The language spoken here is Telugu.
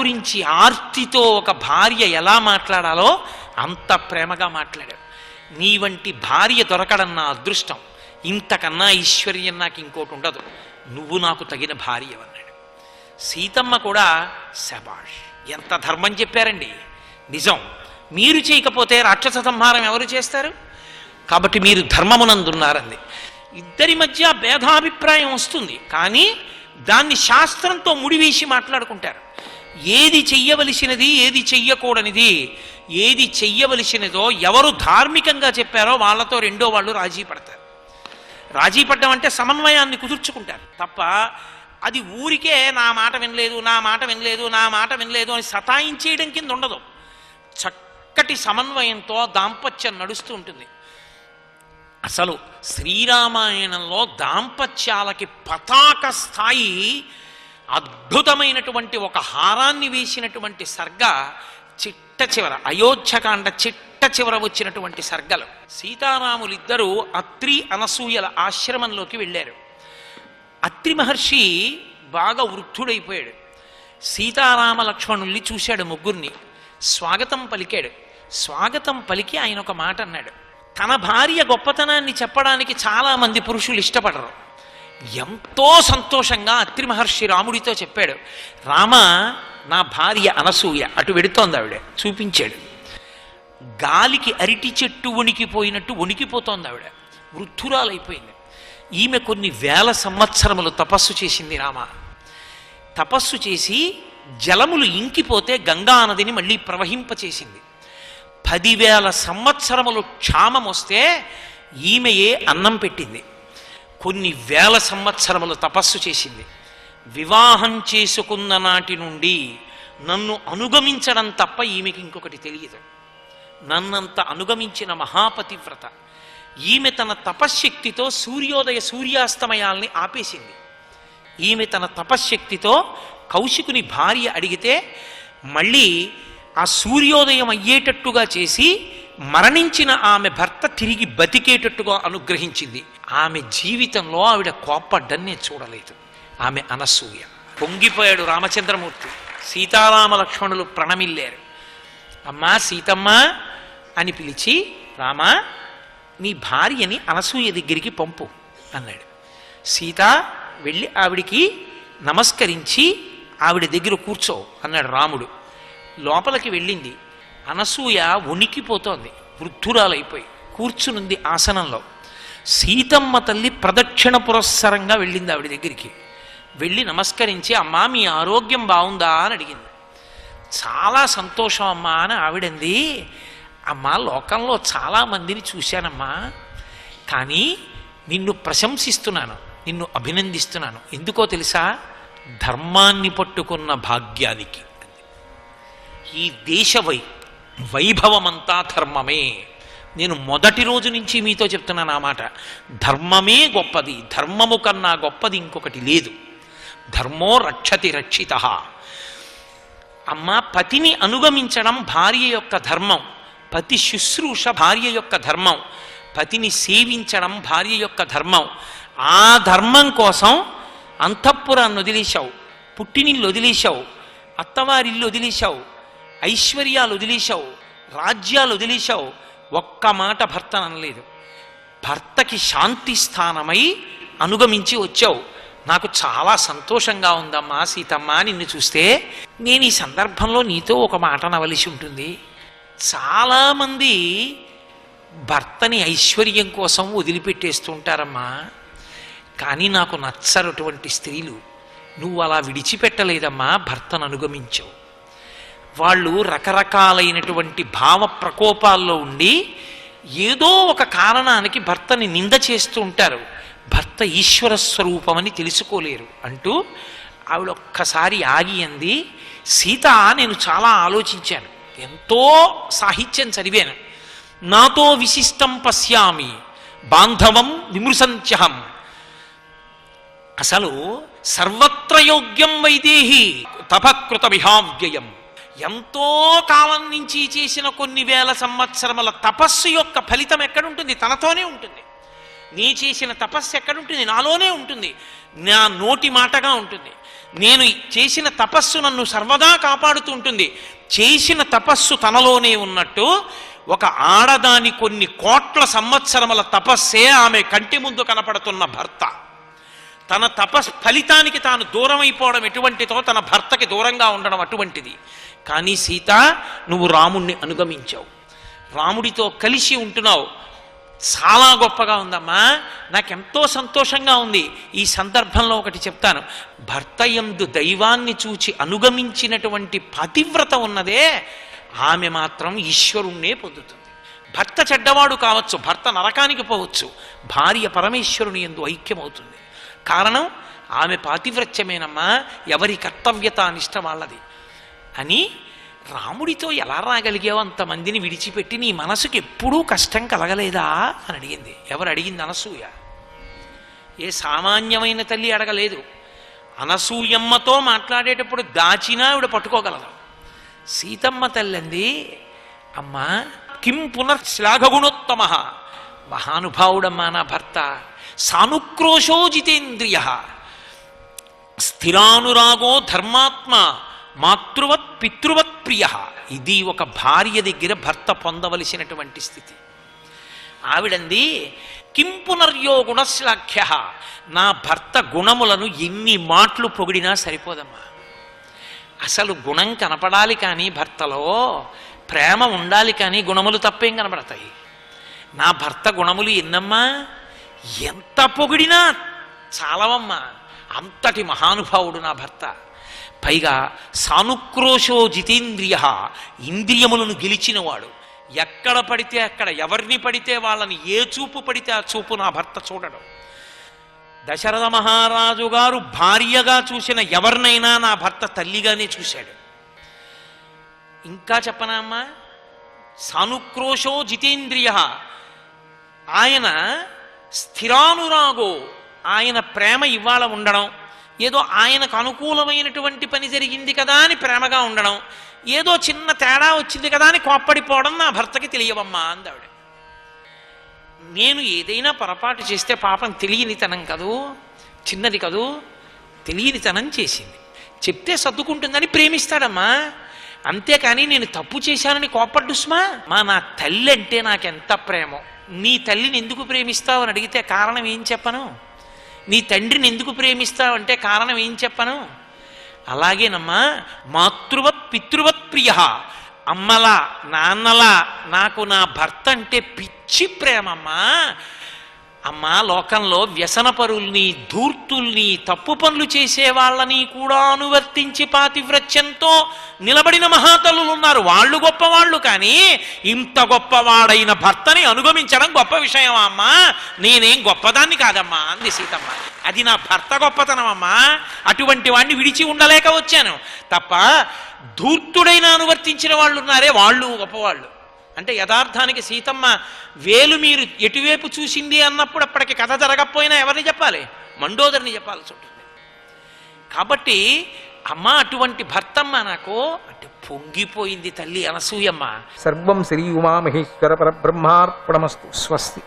గురించి ఆర్తితో ఒక భార్య ఎలా మాట్లాడాలో అంత ప్రేమగా మాట్లాడాడు. నీ వంటి భార్య దొరకడం నా అదృష్టం, ఇంతకన్నా ఐశ్వర్యం నాకు ఇంకోటి ఉండదు, నువ్వు నాకు తగిన భార్య అన్నాడు. సీతమ్మ కూడా శబాష్, ఎంత ధర్మం చెప్పారండి, నిజం, మీరు చేయకపోతే రాక్షస సంహారం ఎవరు చేస్తారు, కాబట్టి మీరు ధర్మమునందున్నారంది. ఇద్దరి మధ్య భేదాభిప్రాయం వస్తుంది, కానీ దాన్ని శాస్త్రంతో ముడివేసి మాట్లాడుకుంటారు. ఏది చెయ్యవలసినది, ఏది చెయ్యకూడనిది, ఏది చెయ్యవలసినదో ఎవరు ధార్మికంగా చెప్పారో వాళ్ళతో రెండో వాళ్ళు రాజీ పడతారు. రాజీ పడ్డం అంటే సమన్వయాన్ని కుదుర్చుకుంటారు తప్ప అది ఊరికే నా మాట వినలేదు, నా మాట వినలేదు, నా మాట వినలేదు అని సతాయించేయడం కింద ఉండదు. చక్కటి సమన్వయంతో దాంపత్యం నడుస్తూ ఉంటుంది. అసలు శ్రీరామాయణంలో దాంపత్యాలకి పతాక స్థాయి అద్భుతమైనటువంటి ఒక హారాన్ని వేసినటువంటి సర్గ చిట్ట చివర, అయోధ్యకాండ చిట్ట చివర వచ్చినటువంటి సర్గలు. సీతారాములిద్దరూ అత్రి అనసూయల ఆశ్రమంలోకి వెళ్ళారు. అత్రి మహర్షి బాగా వృద్ధుడైపోయాడు. సీతారామ లక్ష్మణుల్ని చూశాడు, ముగ్గురిని స్వాగతం పలికాడు. స్వాగతం పలికి ఆయన ఒక మాట అన్నాడు. తన భార్య గొప్పతనాన్ని చెప్పడానికి చాలామంది పురుషులు ఇష్టపడరు. ఎంతో సంతోషంగా అత్రి మహర్షి రాముడితో చెప్పాడు, రామ, నా భార్య అనసూయ అటు వెడుతోంది, ఆవిడ చూపించాడు. గాలికి అరిటి చెట్టు వణికిపోయినట్టు వణికిపోతోంది ఆవిడ, వృద్ధురాలైపోయింది. ఈమె కొన్ని వేల సంవత్సరములు తపస్సు చేసింది. రామ తపస్సు చేసి జలములు ఇంకిపోతే గంగా నదిని మళ్ళీ ప్రవహింపచేసింది. 10,000 సంవత్సరములు క్షామం వస్తే ఈమెయే అన్నం పెట్టింది. కొన్ని వేల సంవత్సరములు తపస్సు చేసింది. వివాహం చేసుకున్న నాటి నుండి నన్ను అనుగమించడం తప్ప ఈమెకి ఇంకొకటి తెలియదు. నన్నంత అనుగమించిన మహాపతివ్రత ఈమె. తన తపశ్శక్తితో సూర్యోదయ సూర్యాస్తమయాల్ని ఆపేసింది. ఈమె తన తపశ్శక్తితో కౌశికుని భార్య అడిగితే మళ్ళీ ఆ సూర్యోదయం అయ్యేటట్టుగా చేసి మరణించిన ఆమె భర్త తిరిగి బతికేటట్టుగా అనుగ్రహించింది. ఆమె జీవితంలో ఆవిడ కోప్పడ్డం నేను చూడలేదు. ఆమె అనసూయ. పొంగిపోయాడు రామచంద్రమూర్తి. సీతారామ లక్ష్మణులు ప్రణమిల్లారు. అమ్మా సీతమ్మ అని పిలిచి, రామా, నీ భార్యని అనసూయ దగ్గరికి పంపు అన్నాడు. సీత వెళ్ళి ఆవిడికి నమస్కరించి ఆవిడ దగ్గర కూర్చో అన్నాడు రాముడు. లోపలికి వెళ్ళింది. అనసూయ వణికిపోతోంది, వృద్ధురాలైపోయి కూర్చునుంది ఆసనంలో. సీతమ్మ తల్లి ప్రదక్షిణ పురస్సరంగా వెళ్ళింది ఆవిడ దగ్గరికి. వెళ్ళి నమస్కరించి, అమ్మా మీ ఆరోగ్యం బాగుందా అని అడిగింది. చాలా సంతోషం అమ్మా అని ఆవిడంది. అమ్మా, లోకంలో చాలామందిని చూశానమ్మా, కానీ నిన్ను ప్రశంసిస్తున్నాను, నిన్ను అభినందిస్తున్నాను. ఎందుకో తెలుసా? ధర్మాన్ని పట్టుకున్న భాగ్యానికి. ఈ దేశ వైభవమంతా ధర్మమే. నేను మొదటి రోజు నుంచి మీతో చెప్తున్నాను ఆ మాట. ధర్మమే గొప్పది, ధర్మము కన్నా గొప్పది ఇంకొకటి లేదు. ధర్మో రక్షతి రక్షితః. అమ్మ, పతిని అనుగమించడం భార్య యొక్క ధర్మం, పతి శుశ్రూష భార్య యొక్క ధర్మం, పతిని సేవించడం భార్య యొక్క ధర్మం. ఆ ధర్మం కోసం అంతఃపురాన్ని వదిలేశావు, పుట్టినిల్లు వదిలేశావు, అత్తవారిల్లు వదిలేశావు, ఐశ్వర్యాలు వదిలేశావు, రాజ్యాలు వదిలేశావు. ఒక్క మాట భర్త అనలేదు. భర్తకి శాంతి స్థానమై అనుగమించి వచ్చావు. నాకు చాలా సంతోషంగా ఉందమ్మా సీతమ్మ నిన్ను చూస్తే. నేను ఈ సందర్భంలో నీతో ఒక మాట అనవలసి ఉంటుంది. చాలామంది భర్తని ఐశ్వర్యం కోసం వదిలిపెట్టేస్తుంటారమ్మా, కానీ నాకు నచ్చరటువంటి స్త్రీలు. నువ్వు అలా విడిచిపెట్టలేదమ్మా, భర్తను అనుగమించావు. వాళ్ళు రకరకాలైనటువంటి భావ ప్రకోపాల్లో ఉండి ఏదో ఒక కారణానికి భర్తని నింద చేస్తూ ఉంటారు. భర్త ఈశ్వర స్వరూపమని తెలుసుకోలేరు అంటూ ఆవిడ ఒక్కసారి ఆగి అంది, సీత, నేను చాలా ఆలోచించాను, ఎంతో సాహిత్యం చదివాను. నాతో విశిష్టం పశ్యామి బాంధవం విమృశంత్యహం. అసలు సర్వత్ర యోగ్యం వైదేహి తపకృత విహావ్యయం. ఎంతో కాలం నుంచి చేసిన కొన్ని వేల సంవత్సరముల తపస్సు యొక్క ఫలితం ఎక్కడుంటుంది? తనతోనే ఉంటుంది. నీ చేసిన తపస్సు ఎక్కడుంటుంది? నాలోనే ఉంటుంది, నా నోటి మాటగా ఉంటుంది. నేను చేసిన తపస్సు నన్ను సర్వదా కాపాడుతూ ఉంటుంది. చేసిన తపస్సు తనలోనే ఉన్నట్టు ఒక ఆడదాని కొన్ని కోట్ల సంవత్సరముల తపస్సే ఆమె కంటి ముందు కనపడుతున్న భర్త. తన ఫలితానికి తాను దూరం అయిపోవడం ఎటువంటిదో తన భర్తకి దూరంగా ఉండడం అటువంటిది. కానీ సీత, నువ్వు రాముణ్ణి అనుగమించావు, రాముడితో కలిసి ఉంటున్నావు. చాలా గొప్పగా ఉందమ్మా, నాకెంతో సంతోషంగా ఉంది. ఈ సందర్భంలో ఒకటి చెప్తాను. భర్త యందు దైవాన్ని చూచి అనుగమించినటువంటి పతివ్రత ఉన్నదే, ఆమె మాత్రం ఈశ్వరుణ్ణే పొందుతుంది. భర్త చెడ్డవాడు కావచ్చు, భర్త నరకానికి పోవచ్చు, భార్య పరమేశ్వరుని యందు ఐక్యమవుతుంది. కారణం ఆమె పాతివ్రత్యమేనమ్మా, ఎవరి కర్తవ్యత అనిష్ట వాళ్ళది అని. రాముడితో ఎలా రాగలిగావు అంతమందిని విడిచిపెట్టి? నీ మనసుకి ఎప్పుడూ కష్టం కలగలేదా అని అడిగింది. ఎవరు అడిగింది? అనసూయ. ఏ సామాన్యమైన తల్లి అడగలేదు. అనసూయమ్మతో మాట్లాడేటప్పుడు దాచినా ఆవిడ పట్టుకోగలదు. సీతమ్మ తల్లి అంది, అమ్మా కిం పునఃశ్లాఘగుణోత్తమ, మహానుభావుడమ్మా నా భర్త. సానుక్రోశో జితేంద్రియ, స్థిరానురాగో ధర్మాత్మ, మాతృవత్ పితృవత్ ప్రియ. ఇది ఒక భార్య దగ్గర భర్త పొందవలసినటువంటి స్థితి. ఆవిడంది, కిం పునర్యో గుణశ్లాఘ్య, నా భర్త గుణములను ఎన్ని మాటలు పొగిడినా సరిపోదమ్మా. అసలు గుణం కనపడాలి కానీ భర్తలో ప్రేమ ఉండాలి కానీ గుణములు తప్పేం కనపడతాయి. నా భర్త గుణములు ఎన్నమ్మా, ఎంత పొగిడినా చాలవమ్మా. అంతటి మహానుభావుడు నా భర్త. పైగా సానుక్రోశో జితేంద్రియ, ఇంద్రియములను గెలిచినవాడు. ఎక్కడ పడితే అక్కడ, ఎవరిని పడితే వాళ్ళని, ఏ చూపు పడితే ఆ చూపు నా భర్త చూడడం. దశరథ మహారాజు గారు భార్యగా చూసిన ఎవరినైనా నా భర్త తల్లిగానే చూశాడు. ఇంకా చెప్పనా అమ్మా, సానుక్రోశో జితేంద్రియ, ఆయన స్థిరానురాగో, ఆయన ప్రేమ ఇవాళ ఉండడం, ఏదో ఆయనకు అనుకూలమైనటువంటి పని జరిగింది కదా అని ప్రేమగా ఉండడం, ఏదో చిన్న తేడా వచ్చింది కదా అని కోప్పడిపోవడం నా భర్తకి తెలియవమ్మా అందావిడ. నేను ఏదైనా పొరపాటు చేస్తే పాపం తెలియనితనం కదూ, చిన్నది కదూ, తెలియనితనం చేసింది, చెప్తే సర్దుకుంటుందని ప్రేమిస్తాడమ్మా. అంతేకాని నేను తప్పు చేశానని కోప్పడ్డు సుమా. నా తల్లి అంటే నాకెంత ప్రేమో. నీ తల్లిని ఎందుకు ప్రేమిస్తావు అని అడిగితే కారణం ఏం చెప్పను? నీ తండ్రిని ఎందుకు ప్రేమిస్తావంటే కారణం ఏం చెప్పను? అలాగేనమ్మా, మాతృవత్ పితృవత్ ప్రియ, అమ్మలా నాన్నలా నాకు నా భర్త అంటే పిచ్చి ప్రేమమ్మా. అమ్మా, లోకంలో వ్యసనపరుల్ని, ధూర్తుల్ని, తప్పు పనులు చేసే వాళ్ళని కూడా అనువర్తించి పాతివ్రత్యంతో నిలబడిన మహాతల్లులు ఉన్నారు. వాళ్ళు గొప్పవాళ్ళు. కానీ ఇంత గొప్పవాడైన భర్తని అనుగమించడం గొప్ప విషయమా అమ్మా? నేనేం గొప్పదాన్ని కాదమ్మా అంది సీతమ్మ. అది నా భర్త గొప్పతనం అమ్మా. అటువంటి వాడిని విడిచి ఉండలేక వచ్చాను తప్ప, ధూర్తుడైన అనువర్తించిన వాళ్ళు ఉన్నారే, వాళ్ళు గొప్పవాళ్ళు. అంటే యథార్థానికి సీతమ్మ వేలు మీరు ఎటువైపు చూసింది అన్నప్పుడు అప్పటికి కథ జరగకపోయినా ఎవరిని చెప్పాలి? మండోదరిని చెప్పాల్సి ఉంటుంది. కాబట్టి అమ్మ అటువంటి భర్తమ్మ నాకు అంటే పొంగిపోయింది తల్లి అనసూయమ్మ. సర్వం శ్రీ ఉమామహేశ్వర పరబ్రహ్మార్పణమస్తు. స్వస్తి.